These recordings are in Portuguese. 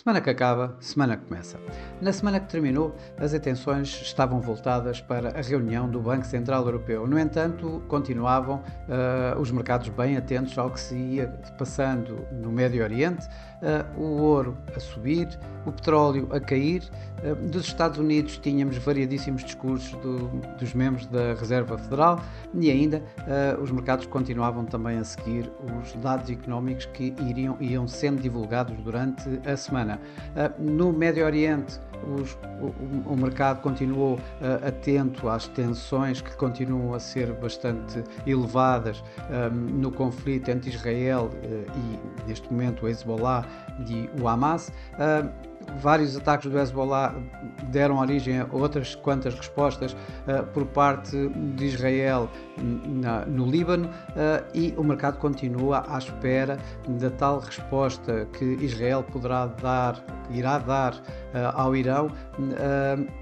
Semana que acaba, semana que começa. Na semana que terminou, as atenções estavam voltadas para a reunião do Banco Central Europeu. No entanto, continuavam os mercados bem atentos ao que se ia passando no Médio Oriente, o ouro a subir, o petróleo a cair. Dos Estados Unidos tínhamos variadíssimos discursos dos membros da Reserva Federal e ainda os mercados continuavam também a seguir os dados económicos que iam sendo divulgados durante a semana. No Médio Oriente, o mercado continuou atento às tensões que continuam a ser bastante elevadas no conflito entre Israel e, neste momento, o Hezbollah e o Hamas. Vários ataques do Hezbollah deram origem a outras quantas respostas por parte de Israel no Líbano e o mercado continua à espera da tal resposta que Israel irá dar ao Irão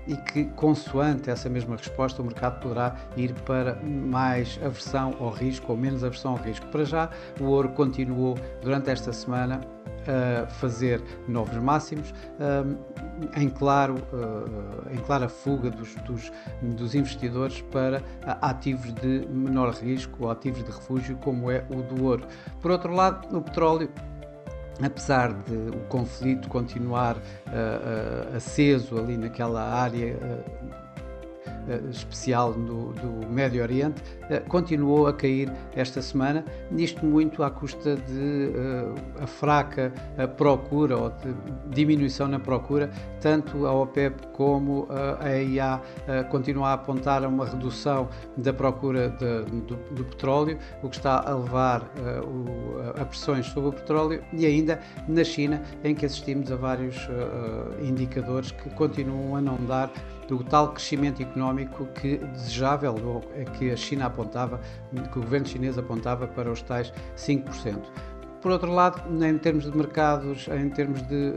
e que, consoante essa mesma resposta, o mercado poderá ir para mais aversão ao risco ou menos aversão ao risco. Para já, o ouro continuou durante esta semana a fazer novos máximos, em clara fuga dos investidores para ativos de menor risco ou ativos de refúgio, como é o do ouro. Por outro lado, o petróleo, apesar de o conflito continuar aceso ali naquela área especial do Médio Oriente, continuou a cair esta semana, isto muito à custa de a fraca procura ou de diminuição na procura. Tanto a OPEP como a EIA continuam a apontar a uma redução da procura do petróleo, o que está a levar a pressões sobre o petróleo, e ainda na China, em que assistimos a vários indicadores que continuam a não dar do tal crescimento económico que desejável, ou que a China apontava, que o governo chinês apontava para os tais 5%. Por outro lado, em termos de mercados, em termos de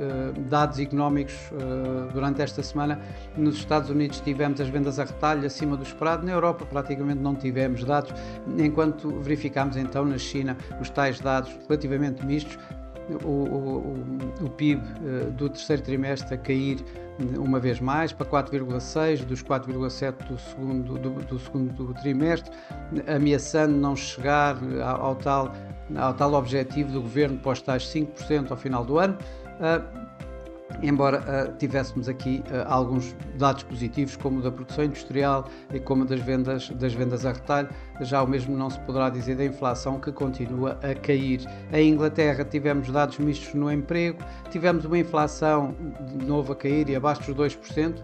dados económicos, durante esta semana, nos Estados Unidos tivemos as vendas a retalho acima do esperado, na Europa praticamente não tivemos dados, enquanto verificámos então na China os tais dados relativamente mistos. O PIB do terceiro trimestre a cair uma vez mais para 4,6 dos 4,7 do segundo trimestre, ameaçando não chegar ao tal objetivo do governo para os tais 5% ao final do ano. Embora tivéssemos aqui alguns dados positivos, como o da produção industrial e como das vendas a retalho, já o mesmo não se poderá dizer da inflação, que continua a cair. Em Inglaterra tivemos dados mistos no emprego, tivemos uma inflação de novo a cair e abaixo dos 2%,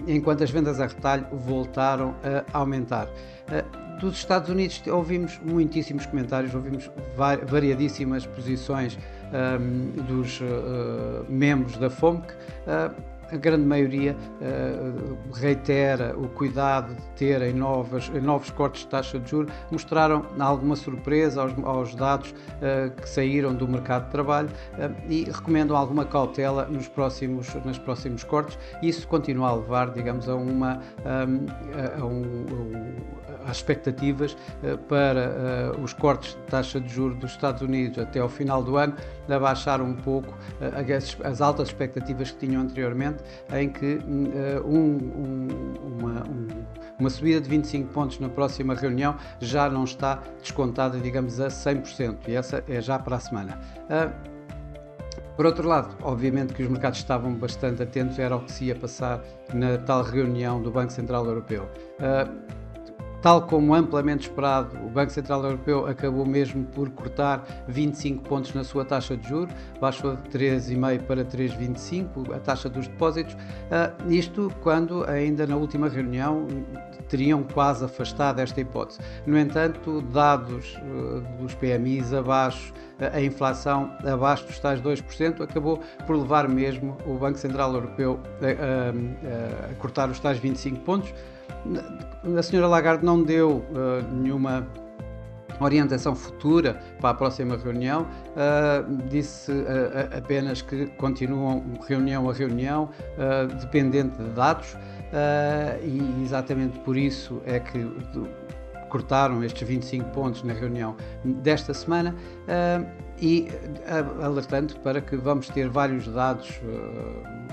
enquanto as vendas a retalho voltaram a aumentar. Dos Estados Unidos ouvimos muitíssimos comentários, ouvimos variadíssimas posições dos membros da FOMC. A grande maioria reitera o cuidado de terem novos cortes de taxa de juros. Mostraram alguma surpresa aos dados que saíram do mercado de trabalho e recomendam alguma cautela nos próximos cortes. Isso continua a levar, digamos, às expectativas para os cortes de taxa de juros dos Estados Unidos até ao final do ano, a baixar um pouco as altas expectativas que tinham anteriormente, em que uma subida de 25 pontos na próxima reunião já não está descontada, digamos, a 100%, e essa é já para a semana. Por outro lado, obviamente que os mercados estavam bastante atentos ao que se ia passar na tal reunião do Banco Central Europeu. Tal como amplamente esperado, o Banco Central Europeu acabou mesmo por cortar 25 pontos na sua taxa de juros, baixou de 3,5 para 3,25 a taxa dos depósitos, isto quando ainda na última reunião teriam quase afastado esta hipótese. No entanto, dados dos PMIs abaixo, a inflação abaixo dos tais 2%, acabou por levar mesmo o Banco Central Europeu a cortar os tais 25 pontos. A senhora Lagarde não deu nenhuma orientação futura para a próxima reunião, disse apenas que continuam reunião a reunião, dependente de dados, e exatamente por isso é que cortaram estes 25 pontos na reunião desta semana, e alertando para que vamos ter vários dados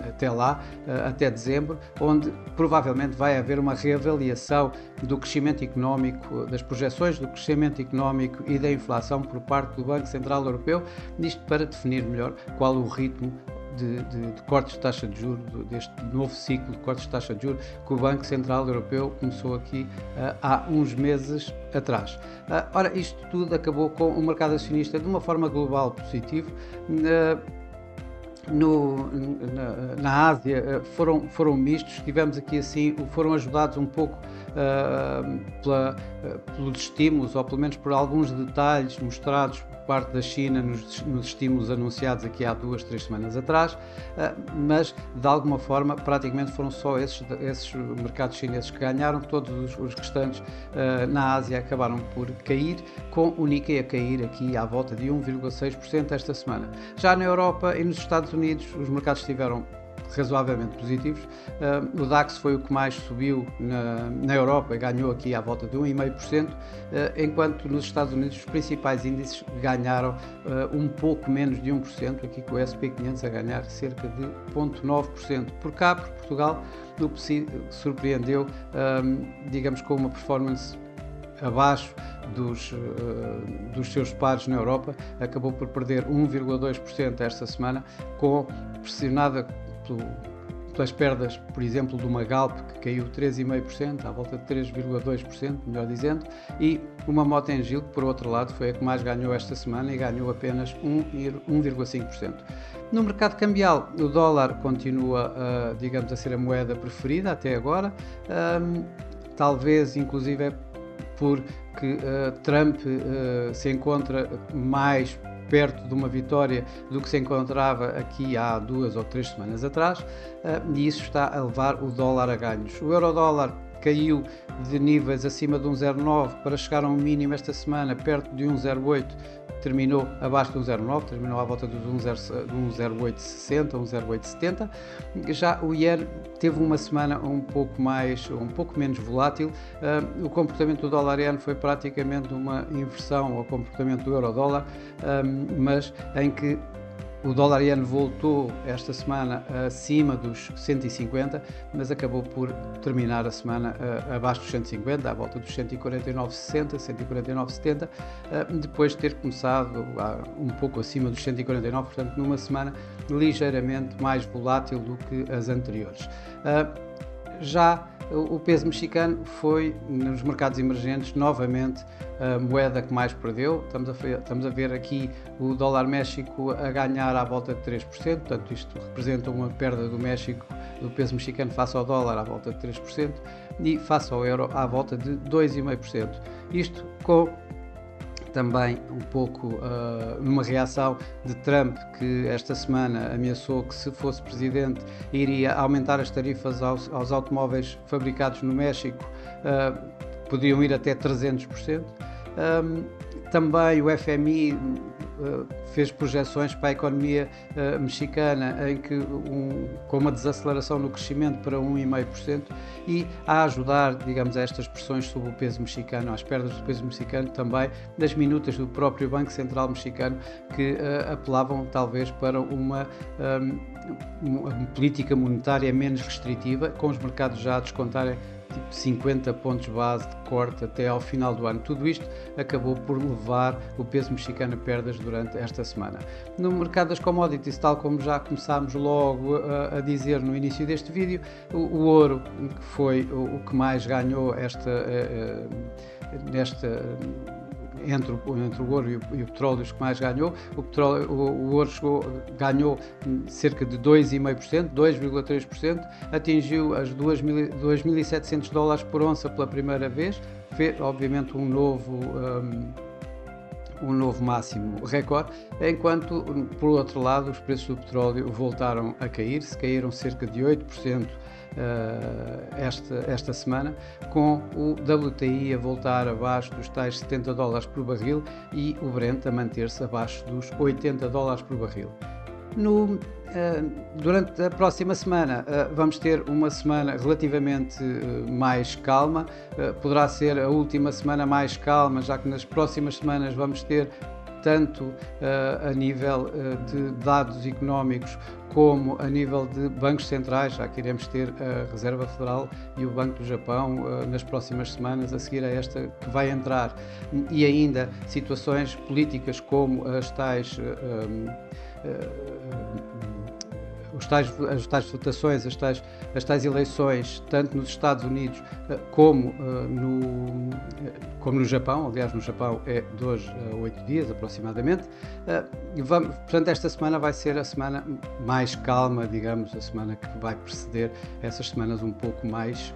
até lá, até dezembro, onde provavelmente vai haver uma reavaliação do crescimento económico, das projeções do crescimento económico e da inflação por parte do Banco Central Europeu, isto para definir melhor qual o ritmo de cortes de taxa de juros, deste novo ciclo de cortes de taxa de juros que o Banco Central Europeu começou aqui há uns meses atrás. Ora, isto tudo acabou com o mercado acionista de uma forma global positivo. Na Ásia foram mistos, tivemos aqui assim, foram ajudados um pouco pelos estímulos, ou pelo menos por alguns detalhes mostrados por parte da China nos estímulos anunciados aqui há 2-3 semanas atrás, mas de alguma forma praticamente foram só esses mercados chineses que ganharam, todos os restantes na Ásia acabaram por cair, com o Nikkei a cair aqui à volta de 1,6% esta semana. Já na Europa e nos Estados Unidos os mercados estiveram razoavelmente positivos. O DAX foi o que mais subiu na Europa e ganhou aqui à volta de 1,5%, enquanto nos Estados Unidos os principais índices ganharam um pouco menos de 1%, aqui com o S&P 500 a ganhar cerca de 0,9%. Por cá, por Portugal, o PSI surpreendeu, digamos, com uma performance abaixo dos seus pares na Europa, acabou por perder 1,2% esta semana, pressionada pelas perdas, por exemplo, de uma Galp, que caiu 3,5%, à volta de 3,2%, melhor dizendo, e uma Mota-Engil, que por outro lado foi a que mais ganhou esta semana e ganhou apenas 1,5%. No mercado cambial, o dólar continua, digamos, a ser a moeda preferida até agora, talvez inclusive porque Trump se encontra mais perto de uma vitória do que se encontrava aqui há 2 ou 3 semanas atrás, e isso está a levar o dólar a ganhos. O euro-dólar caiu de níveis acima de 1,09 para chegar a um mínimo esta semana perto de 1,08, terminou abaixo de 1,09, terminou à volta dos 1,0860, 1,0870. Já o Yen teve uma semana um pouco menos volátil. O comportamento do dólar-yen foi praticamente uma inversão ao comportamento do euro-dólar, mas em que o dólar-yen voltou esta semana acima dos 150, mas acabou por terminar a semana abaixo dos 150, à volta dos 149,60, 149,70, depois de ter começado um pouco acima dos 149, portanto numa semana ligeiramente mais volátil do que as anteriores. Já o peso mexicano foi, nos mercados emergentes, novamente a moeda que mais perdeu. Estamos a ver aqui o dólar México a ganhar à volta de 3%, portanto isto representa uma perda do México, do peso mexicano face ao dólar à volta de 3%, e face ao euro à volta de 2,5%. Isto com também um pouco numa reação de Trump, que esta semana ameaçou que, se fosse presidente, iria aumentar as tarifas aos automóveis fabricados no México, poderiam ir até 300%. Também o FMI fez projeções para a economia mexicana em que com uma desaceleração no crescimento para 1,5%, e a ajudar, digamos, a estas pressões sobre o peso mexicano, às perdas do peso mexicano, também das minutas do próprio Banco Central mexicano, que apelavam talvez para uma política monetária menos restritiva, com os mercados já a descontarem tipo 50 pontos base de corte até ao final do ano. Tudo isto acabou por levar o peso mexicano a perdas durante esta semana. No mercado das commodities, tal como já começámos logo a dizer no início deste vídeo, o ouro, que foi o que mais ganhou entre o ouro e o petróleo, os que mais ganhou. O ouro ganhou cerca de 2,5%, 2,3%, atingiu as 2.700 dólares por onça pela primeira vez, fez obviamente um novo máximo recorde, enquanto, por outro lado, os preços do petróleo voltaram a cair, caíram cerca de 8% esta semana, com o WTI a voltar abaixo dos tais 70 dólares por barril e o Brent a manter-se abaixo dos 80 dólares por barril. Durante a próxima semana, vamos ter uma semana relativamente mais calma. Poderá ser a última semana mais calma, já que nas próximas semanas vamos ter tanto a nível de dados económicos como a nível de bancos centrais, já que iremos ter a Reserva Federal e o Banco do Japão nas próximas semanas, a seguir a esta que vai entrar, e ainda situações políticas como as tais votações, as tais eleições, tanto nos Estados Unidos como no Japão. Aliás, no Japão é de hoje a 8 dias aproximadamente. Portanto, esta semana vai ser a semana mais calma, digamos, a semana que vai preceder essas semanas um pouco mais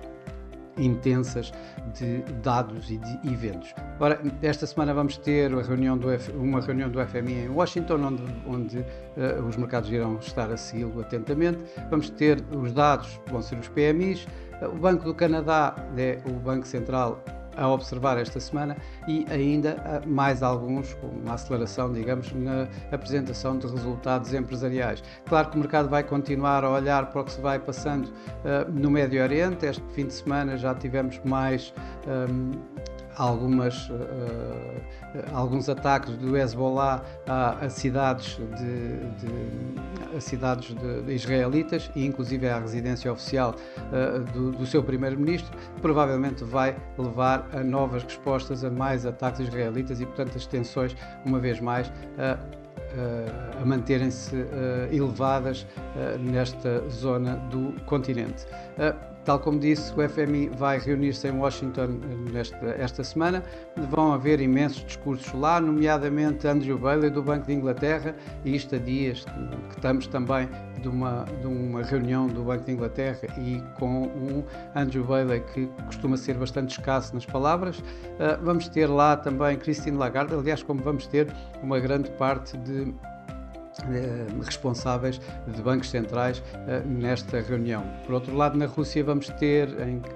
intensas de dados e de eventos. Ora, esta semana vamos ter uma reunião do FMI em Washington, onde os mercados irão estar a segui-lo atentamente. Vamos ter os dados, vão ser os PMIs. O Banco do Canadá é o Banco Central a observar esta semana, e ainda mais alguns, com uma aceleração, digamos, na apresentação de resultados empresariais. Claro que o mercado vai continuar a olhar para o que se vai passando no Médio Oriente. Este fim de semana já tivemos mais alguns ataques do Hezbollah a cidades de israelitas, e inclusive à residência oficial do seu primeiro-ministro. Provavelmente vai levar a novas respostas, a mais ataques israelitas, e portanto as tensões, uma vez mais, a manterem-se elevadas nesta zona do continente. Tal como disse, o FMI vai reunir-se em Washington esta semana. Vão haver imensos discursos lá, nomeadamente Andrew Bailey do Banco de Inglaterra, e isto a dias que estamos também de uma reunião do Banco de Inglaterra, e com um Andrew Bailey que costuma ser bastante escasso nas palavras. Vamos ter lá também Christine Lagarde, aliás, como vamos ter uma grande parte de responsáveis de bancos centrais nesta reunião. Por outro lado, na Rússia vamos ter,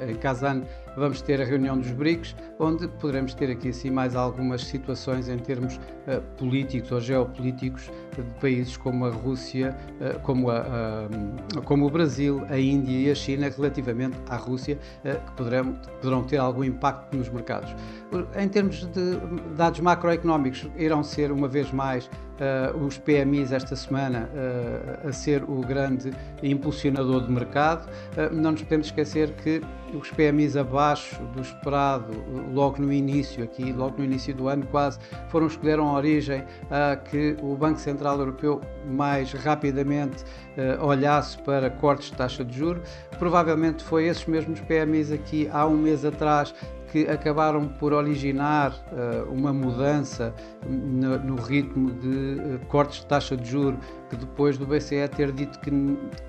em Kazan, vamos ter a reunião dos BRICS, onde poderemos ter aqui assim mais algumas situações em termos políticos ou geopolíticos de países como a Rússia, como o Brasil, a Índia e a China, relativamente à Rússia, que poderão ter algum impacto nos mercados. Em termos de dados macroeconómicos, irão ser uma vez mais os PMIs esta semana a ser o grande impulsionador de mercado. Não nos podemos esquecer que os PMIs abaixo do esperado, logo no início do ano quase, foram os que deram origem a que o Banco Central Europeu mais rapidamente olhasse para cortes de taxa de juros. Provavelmente foi esses mesmos PMIs aqui há um mês atrás que acabaram por originar uma mudança no ritmo de cortes de taxa de juros, que depois do BCE ter dito que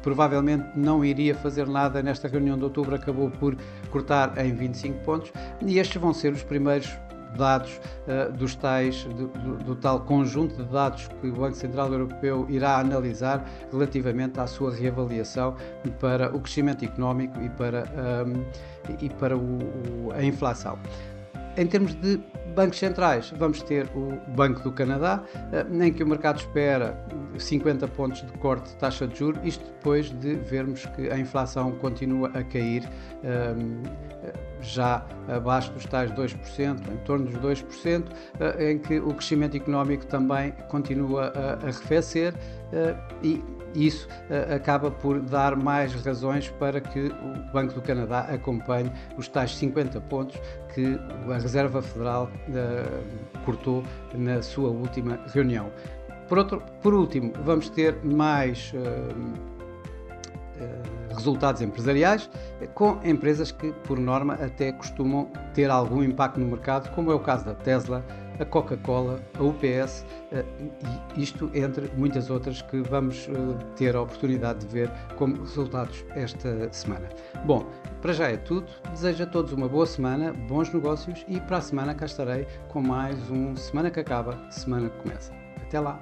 provavelmente não iria fazer nada nesta reunião de outubro, acabou por cortar em 25 pontos, e estes vão ser os primeiros dados do tal conjunto de dados que o Banco Central Europeu irá analisar relativamente à sua reavaliação para o crescimento económico e para a inflação. Em termos de bancos centrais, vamos ter o Banco do Canadá, em que o mercado espera 50 pontos de corte de taxa de juros, isto depois de vermos que a inflação continua a cair já abaixo dos tais 2%, em torno dos 2%, em que o crescimento económico também continua a arrefecer, e isso acaba por dar mais razões para que o Banco do Canadá acompanhe os tais 50 pontos que a Reserva Federal cortou na sua última reunião. Por último, vamos ter mais resultados empresariais, com empresas que, por norma, até costumam ter algum impacto no mercado, como é o caso da Tesla, a Coca-Cola, a UPS, e isto entre muitas outras que vamos ter a oportunidade de ver como resultados esta semana. Bom, para já é tudo. Desejo a todos uma boa semana, bons negócios, e para a semana cá estarei com mais um Semana que Acaba, Semana que Começa. Até lá!